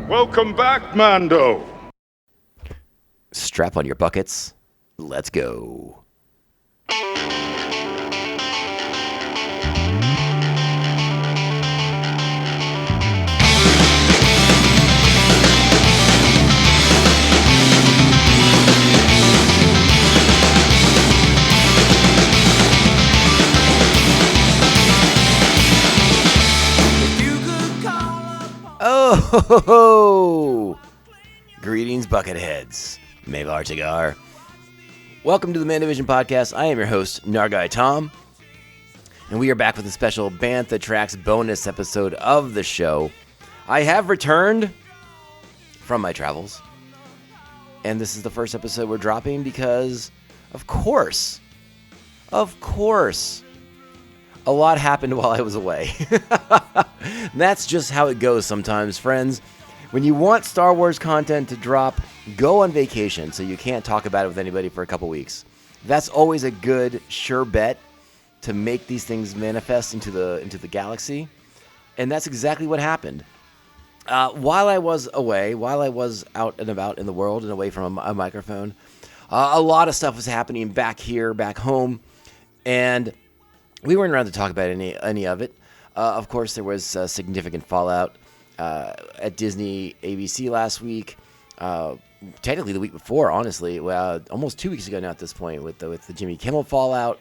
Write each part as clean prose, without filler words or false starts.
Welcome back, Mando. Strap on your buckets. Let's go. Oh, greetings, bucketheads. Mavar Tagar. Welcome to the Mando podcast. I am your host, Nargai Tom, and we are back with a special Bantha Tracks bonus episode of the show. I have returned from my travels, and this is the first episode we're dropping because, of course, a lot happened while I was away. That's just how it goes sometimes, friends. When you want Star Wars content to drop, go on vacation so you can't talk about it with anybody for a couple weeks. That's always a good, sure bet to make these things manifest into the galaxy. And that's exactly what happened. While I was away, while I was out and about in the world and away from a microphone, a lot of stuff was happening back here, back home. And we weren't around to talk about any of it. Of course, there was significant fallout at Disney ABC last week. Technically, the week before, honestly, almost 2 weeks ago now at this point, with the Jimmy Kimmel fallout,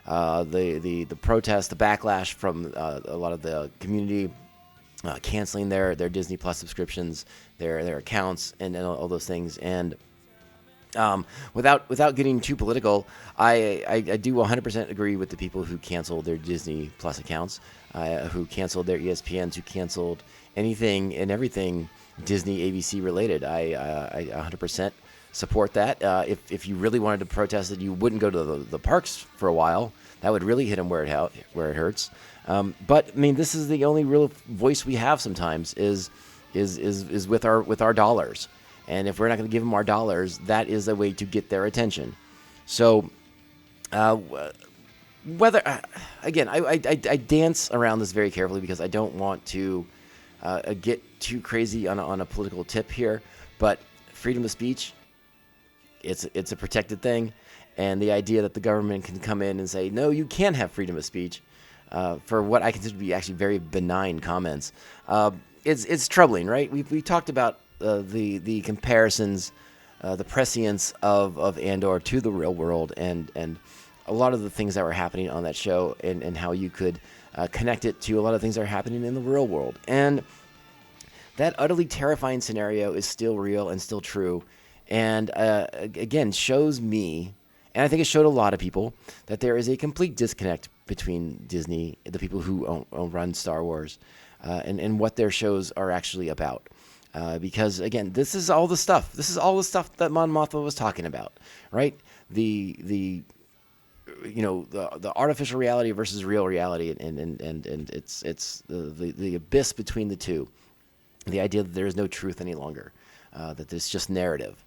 the protest, the backlash from a lot of the community canceling their Disney Plus subscriptions, their accounts, and all those things, and. Without getting too political, I do 100% agree with the people who canceled their Disney Plus accounts, who canceled their ESPNs, who canceled anything and everything Disney ABC related. I 100% support that. If you really wanted to protest it, you wouldn't go to the parks for a while. That would really hit them where it hurts. But I mean, this is the only real voice we have sometimes is with our dollars. And if we're not going to give them our dollars, that is a way to get their attention. So, again, I dance around this very carefully because I don't want to get too crazy on a political tip here. But freedom of speech, it's a protected thing, and the idea that the government can come in and say, no, you can't have freedom of speech, for what I consider to be actually very benign comments, it's troubling, right? We talked about the comparisons, the prescience of Andor to the real world, and a lot of the things that were happening on that show, and how you could connect it to a lot of things that are happening in the real world. And that utterly terrifying scenario is still real and still true, and again, shows me, and I think it showed a lot of people, that there is a complete disconnect between Disney, the people who run Star Wars, and what their shows are actually about. Because again, this is all the stuff that Mon Mothma was talking about, right? The artificial reality versus real reality, and it's the abyss between the two. The idea that there is no truth any longer, that it's just narrative.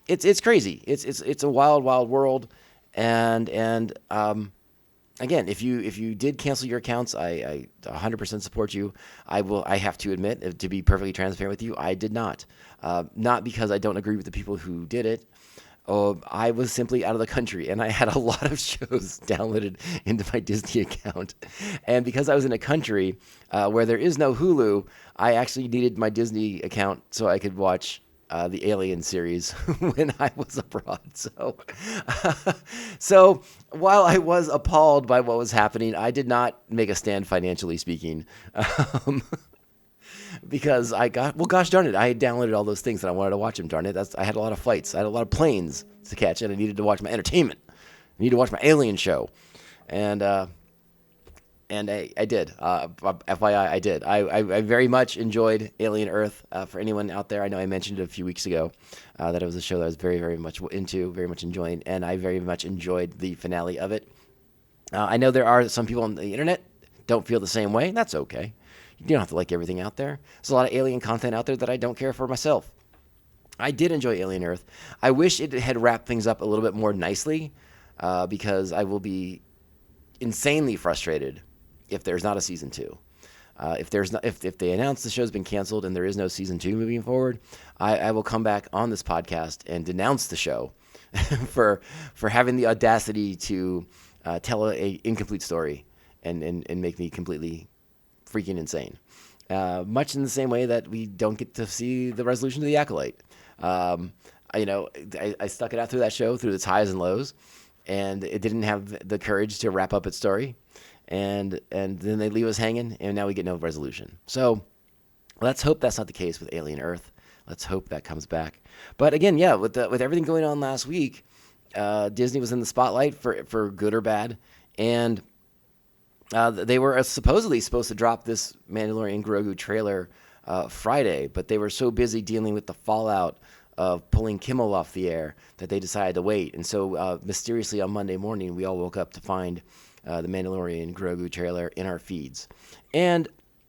It's crazy. It's a wild world, and again, if you did cancel your accounts, I 100% support you. I have to admit, to be perfectly transparent with you, I did not. Not because I don't agree with the people who did it. I was simply out of the country, and I had a lot of shows downloaded into my Disney account. And because I was in a country where there is no Hulu, I actually needed my Disney account so I could watch the Alien series when I was abroad. So while I was appalled by what was happening, I did not make a stand financially speaking, because gosh darn it, I had downloaded all those things and I wanted to watch them. Darn it, I had a lot of flights, I had a lot of planes to catch, and I needed to watch my entertainment. I needed to watch my Alien show, and I did. FYI, I did. I very much enjoyed Alien Earth. For anyone out there, I know I mentioned it a few weeks ago, that it was a show that I was very, very much into, very much enjoying, and I very much enjoyed the finale of it. I know there are some people on the internet don't feel the same way. That's okay. You don't have to like everything out there. There's a lot of Alien content out there that I don't care for myself. I did enjoy Alien Earth. I wish it had wrapped things up a little bit more nicely, because I will be insanely frustrated if there's not a season 2. If they announce the show's been canceled and there is no season 2 moving forward, I will come back on this podcast and denounce the show for having the audacity to tell a incomplete story and make me completely freaking insane. Much in the same way that we don't get to see the resolution to the Acolyte. I stuck it out through that show, through its highs and lows, and it didn't have the courage to wrap up its story. And then they leave us hanging, and now we get no resolution. So let's hope that's not the case with Alien Earth. Let's hope that comes back. But again, yeah, with everything going on last week, Disney was in the spotlight for good or bad, and they were supposedly supposed to drop this Mandalorian Grogu trailer Friday, but they were so busy dealing with the fallout of pulling Kimmel off the air that they decided to wait. And so mysteriously on Monday morning, we all woke up to find the Mandalorian Grogu trailer in our feeds. And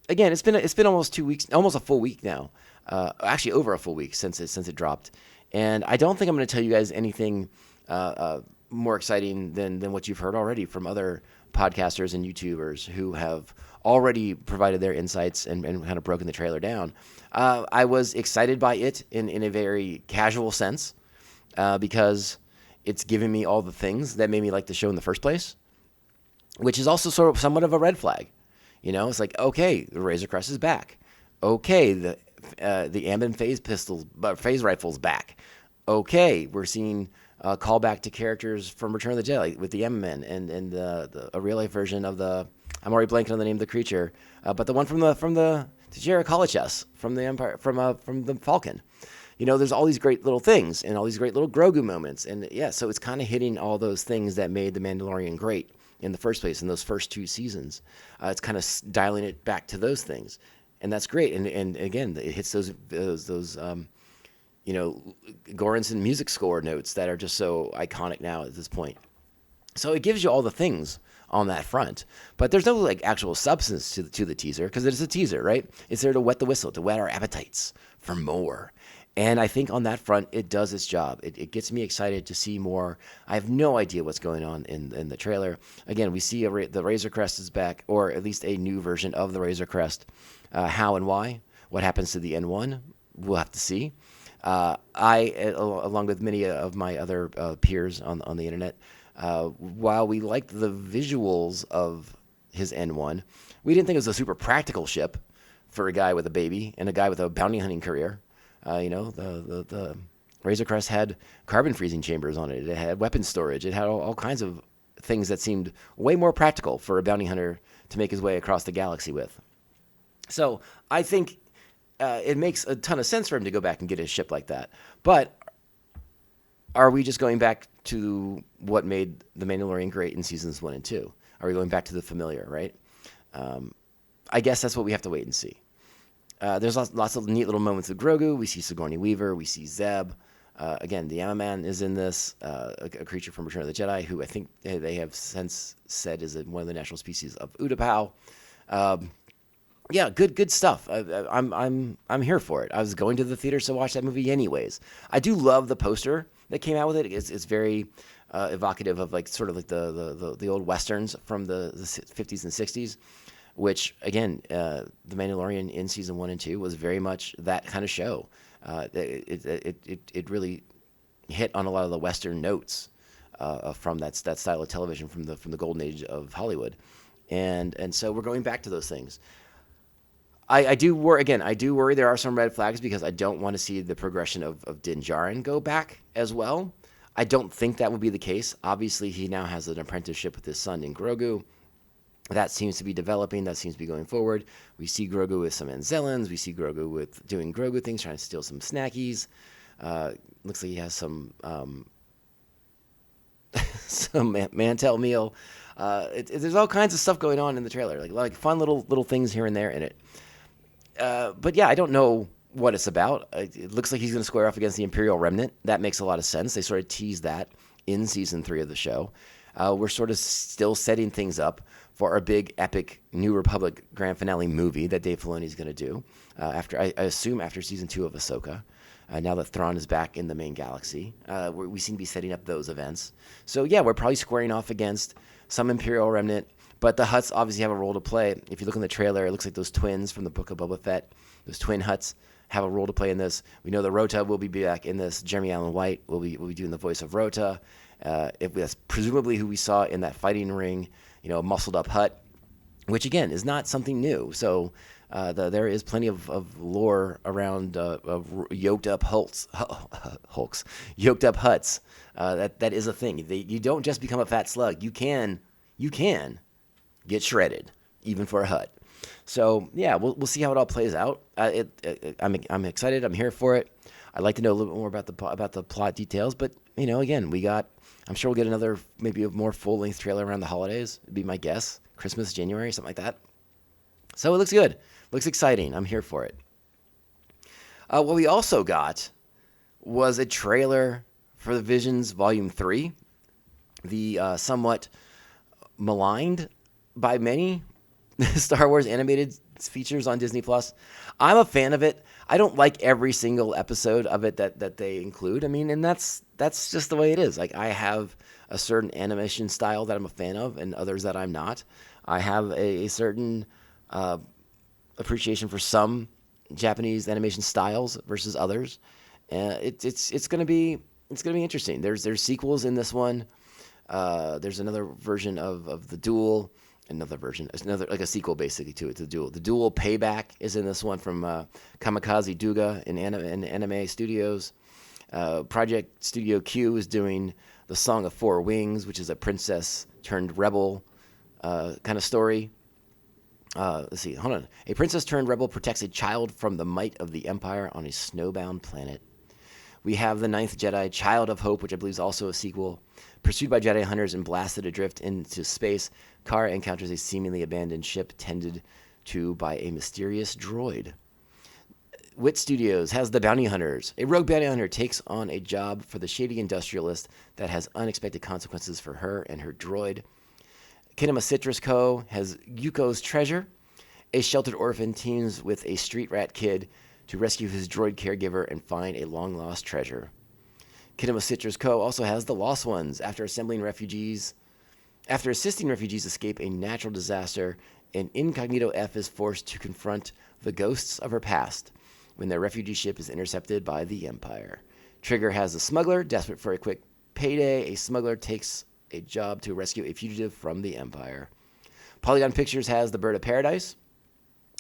again, it's been almost 2 weeks, almost a full week now. Actually, over a full week since it dropped. And I don't think I'm going to tell you guys anything more exciting than what you've heard already from other podcasters and YouTubers who have already provided their insights and kind of broken the trailer down. I was excited by it in a very casual sense because it's given me all the things that made me like the show in the first place, which is also sort of somewhat of a red flag. It's like, okay, the Razor Crest is back. Okay, the Amban phase rifle's back. Okay, we're seeing a callback to characters from Return of the Jedi with the M-Men and a real life version of I'm already blanking on the name of the creature, but the one from the Tajira Kalichas from the Empire from the Falcon. There's all these great little things and all these great little Grogu moments, and yeah, so it's kind of hitting all those things that made The Mandalorian great in the first place in those first 2 seasons. It's kind of dialing it back to those things, and that's great. And again, it hits those Goranson music score notes that are just so iconic now at this point. So it gives you all the things on that front, but there's no actual substance to the teaser because it is a teaser, right? It's there to wet the whistle, to whet our appetites for more. And I think on that front, it does its job. It gets me excited to see more. I have no idea what's going on in the trailer. Again, we see the Razor Crest is back, or at least a new version of the Razor Crest. How and why? What happens to the N1? We'll have to see. I, along with many of my other peers on the internet, while we liked the visuals of his N1, we didn't think it was a super practical ship for a guy with a baby and a guy with a bounty hunting career. The Razor Crest had carbon freezing chambers on it. It had weapon storage. It had all kinds of things that seemed way more practical for a bounty hunter to make his way across the galaxy with. So I think it makes a ton of sense for him to go back and get a ship like that. But are we just going back to what made The Mandalorian great in seasons 1 and 2? Are we going back to the familiar, right? I guess that's what we have to wait and see. There's lots of neat little moments with Grogu. We see Sigourney Weaver. We see Zeb. Again, the Amaman is in this, a creature from Return of the Jedi, who I think they have since said is one of the national species of Utapau. Yeah, good stuff. I'm here for it. I was going to the theaters to watch that movie anyways. I do love the poster that came out with it. It's very evocative of the old westerns from the 50s and 60s, which again, The Mandalorian in season 1 and 2 was very much that kind of show. It really hit on a lot of the western notes from that style of television from the golden age of Hollywood, and so we're going back to those things. I do worry there are some red flags because I don't want to see the progression of Din Djarin go back as well. I don't think that will be the case. Obviously, he now has an apprenticeship with his son in Grogu. That seems to be developing. That seems to be going forward. We see Grogu with some Anzellans. We see Grogu with doing Grogu things, trying to steal some snackies. Looks like he has some Mantel meal. There's all kinds of stuff going on in the trailer, like fun little things here and there in it. But yeah, I don't know what it's about. It looks like he's going to square off against the Imperial Remnant. That makes a lot of sense. They sort of teased that in season 3 of the show. We're sort of still setting things up for a big, epic New Republic grand finale movie that Dave Filoni is going to do I assume after season 2 of Ahsoka. Now that Thrawn is back in the main galaxy, we seem to be setting up those events. So yeah, we're probably squaring off against some Imperial Remnant, But the Hutts obviously have a role to play. If you look in the trailer, it looks like those twins from the Book of Boba Fett, those twin Hutts, have a role to play in this. We know that Rota will be back in this. Jeremy Allen White will be doing the voice of Rota. If that's presumably who we saw in that fighting ring, muscled up Hutt, which again is not something new. So there is plenty of lore around of yoked up Hulks, yoked up Hutts. That is a thing. You don't just become a fat slug. You can get shredded, even for a Hutt. So yeah, we'll see how it all plays out. I'm excited. I'm here for it. I'd like to know a little bit more about the plot details. But again, I'm sure we'll get another, maybe a more full length trailer around the holidays. Would be my guess. Christmas, January, something like that. So it looks good. Looks exciting. I'm here for it. What we also got was a trailer for the Visions Volume 3, the somewhat maligned by many Star Wars animated features on Disney Plus. I'm a fan of it. I don't like every single episode of it that they include. I mean, and that's just the way it is. Like, I have a certain animation style that I'm a fan of, and others that I'm not. I have a certain appreciation for some Japanese animation styles versus others. It's gonna be interesting. There's sequels in this one. There's another version of the Duel. Another like a sequel basically to it. The Duel Payback is in this one from Kamikaze Duga in Anime Studios. Project Studio Q is doing the Song of Four Wings, which is a princess turned rebel kind of story. Let's see. Hold on. A princess turned rebel protects a child from the might of the Empire on a snowbound planet. We have the Ninth Jedi, Child of Hope, which I believe is also a sequel. Pursued by Jedi hunters and blasted adrift into space, Kara encounters a seemingly abandoned ship tended to by a mysterious droid. Wit Studios has The Bounty Hunters. A rogue bounty hunter takes on a job for the shady industrialist that has unexpected consequences for her and her droid. Kinema Citrus Co. has Yuko's Treasure. A sheltered orphan teams with a street rat kid to rescue his droid caregiver and find a long-lost treasure. Kinema Citrus Co. also has The Lost Ones. After assisting refugees escape a natural disaster, an Incognito F is forced to confront the ghosts of her past when their refugee ship is intercepted by the Empire. Trigger has The Smuggler. Desperate for a quick payday, a smuggler takes a job to rescue a fugitive from the Empire. Polygon Pictures has The Bird of Paradise.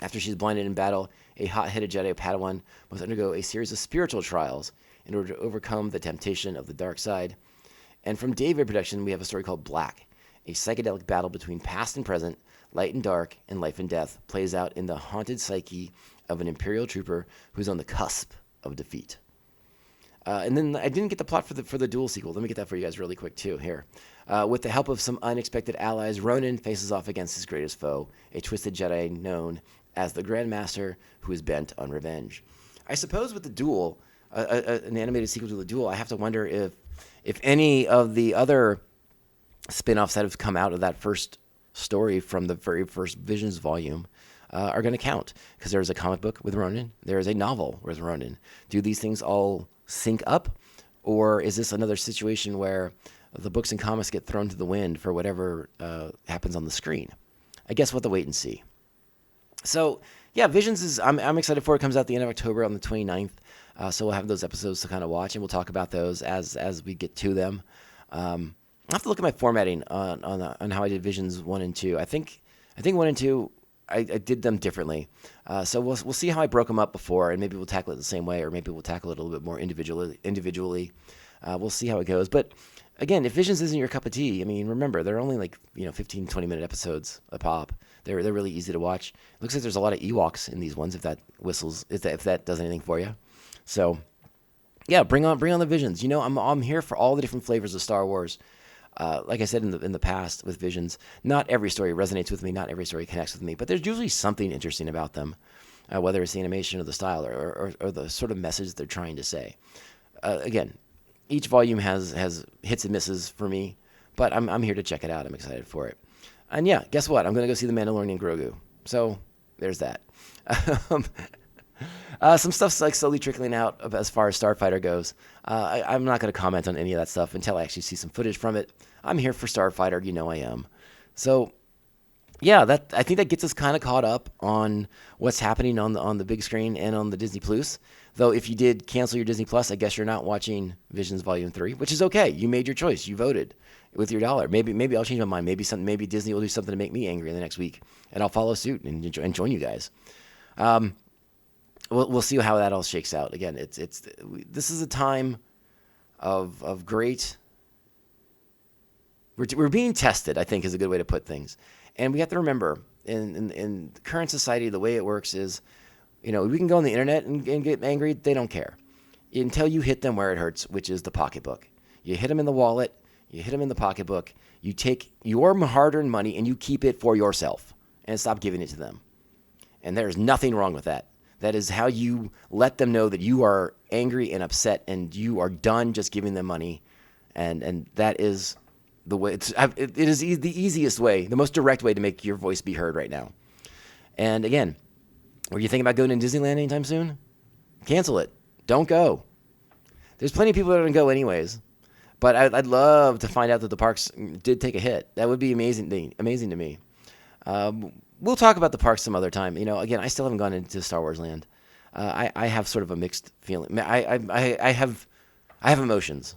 After she's blinded in battle, a hot-headed Jedi Padawan must undergo a series of spiritual trials in order to overcome the temptation of the dark side. And from David Production, we have a story called Black. A psychedelic battle between past and present, light and dark, and life and death plays out in the haunted psyche of an Imperial trooper who's on the cusp of defeat. And then I didn't get the plot for the Duel sequel. Let me get that for you guys really quick, too, here. With the help of some unexpected allies, Ronin faces off against his greatest foe, a twisted Jedi known as the Grand Master who is bent on revenge. I suppose with the Duel, an animated sequel to the Duel, I have to wonder if any of the other spin-offs that have come out of that first story from the very first Visions volume are going to count. Because there's a comic book with Ronin. There is a novel with Ronin. Do these things all sync up? Or is this another situation where the books and comics get thrown to the wind for whatever happens on the screen? I guess we'll have to wait and see. So, yeah, Visions is... I'm excited for it. It comes out the end of October on the 29th. So we'll have those episodes to kind of watch, and we'll talk about those as we get to them. I'll have to look at my formatting on how I did Visions 1 and 2. I think 1 and 2, I did them differently. So we'll see how I broke them up before, and maybe we'll tackle it the same way, or maybe we'll tackle it a little bit more individually. We'll see how it goes. But again, if Visions isn't your cup of tea, I mean, remember, they're only 15, 20-minute episodes a pop. They're really easy to watch. It looks like there's a lot of Ewoks in these ones, if that does anything for you. So, yeah, bring on the Visions. I'm here for all the different flavors of Star Wars. Like I said in the past with Visions, not every story resonates with me, not every story connects with me, but there's usually something interesting about them, whether it's the animation or the style or the sort of message they're trying to say. Again, each volume has hits and misses for me, but I'm here to check it out. I'm excited for it. And yeah, guess what? I'm going to go see The Mandalorian and Grogu. So there's that. Some stuff's slowly trickling out as far as Starfighter goes. I'm not going to comment on any of that stuff until I actually see some footage from it. I'm here for Starfighter, I am. So, yeah, that I think that gets us kind of caught up on what's happening on the big screen and on the Disney Plus. Though if you did cancel your Disney Plus, I guess you're not watching Visions Volume 3, which is okay. You made your choice. You voted with your dollar. Maybe I'll change my mind. Maybe Disney will do something to make me angry in the next week, and I'll follow suit and join you guys. We'll see how that all shakes out. Again, this is a time of great. We're being tested, I think, is a good way to put things. And we have to remember, in current society, the way it works is, we can go on the internet and get angry. They don't care until you hit them where it hurts, which is the pocketbook. You hit them in the wallet. You hit them in the pocketbook. You take your hard-earned money and you keep it for yourself and stop giving it to them. And there's nothing wrong with that. That is how you let them know that you are angry and upset and you are done just giving them money. And that is the way. It is the easiest way, the most direct way to make your voice be heard right now. And again, were you thinking about going to Disneyland anytime soon? Cancel it. Don't go. There's plenty of people that are going to go anyways. But I'd love to find out that the parks did take a hit. That would be amazing to me. We'll talk about the parks some other time. Again, I still haven't gone into Star Wars Land. I have sort of a mixed feeling. I have emotions.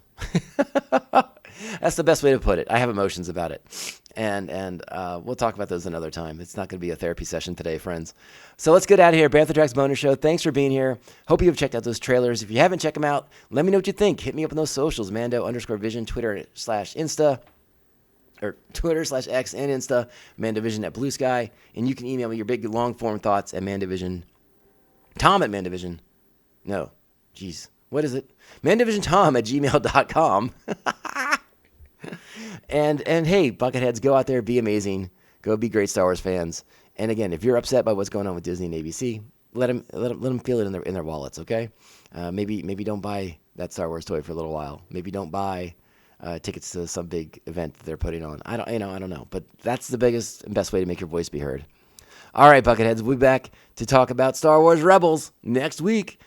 That's the best way to put it. I have emotions about it. And we'll talk about those another time. It's not going to be a therapy session today, friends. So let's get out of here. Bantha Tracks Bonus Show. Thanks for being here. Hope you have checked out those trailers. If you haven't, check them out. Let me know what you think. Hit me up on those socials. Mando_Vision, Twitter/Insta. Or Twitter/X and Insta. Mandovision at Blue Sky. And you can email me your big long-form thoughts at Mandovision. Tom at Mandovision. No. Jeez. What is it? MandovisionTom@gmail.com. And hey, bucketheads, go out there, be amazing. Go be great Star Wars fans. And again, if you're upset by what's going on with Disney and ABC, let them feel it in their wallets, okay? Maybe don't buy that Star Wars toy for a little while. Maybe don't buy tickets to some big event that they're putting on. I don't know. But that's the biggest and best way to make your voice be heard. All right, bucketheads, we'll be back to talk about Star Wars Rebels next week.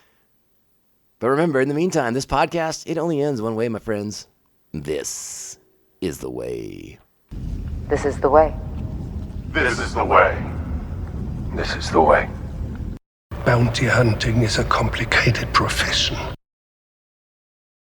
But remember, in the meantime, this podcast, it only ends one way, my friends. This is the way. This is the way. This is the way. This is the way. Bounty hunting is a complicated profession.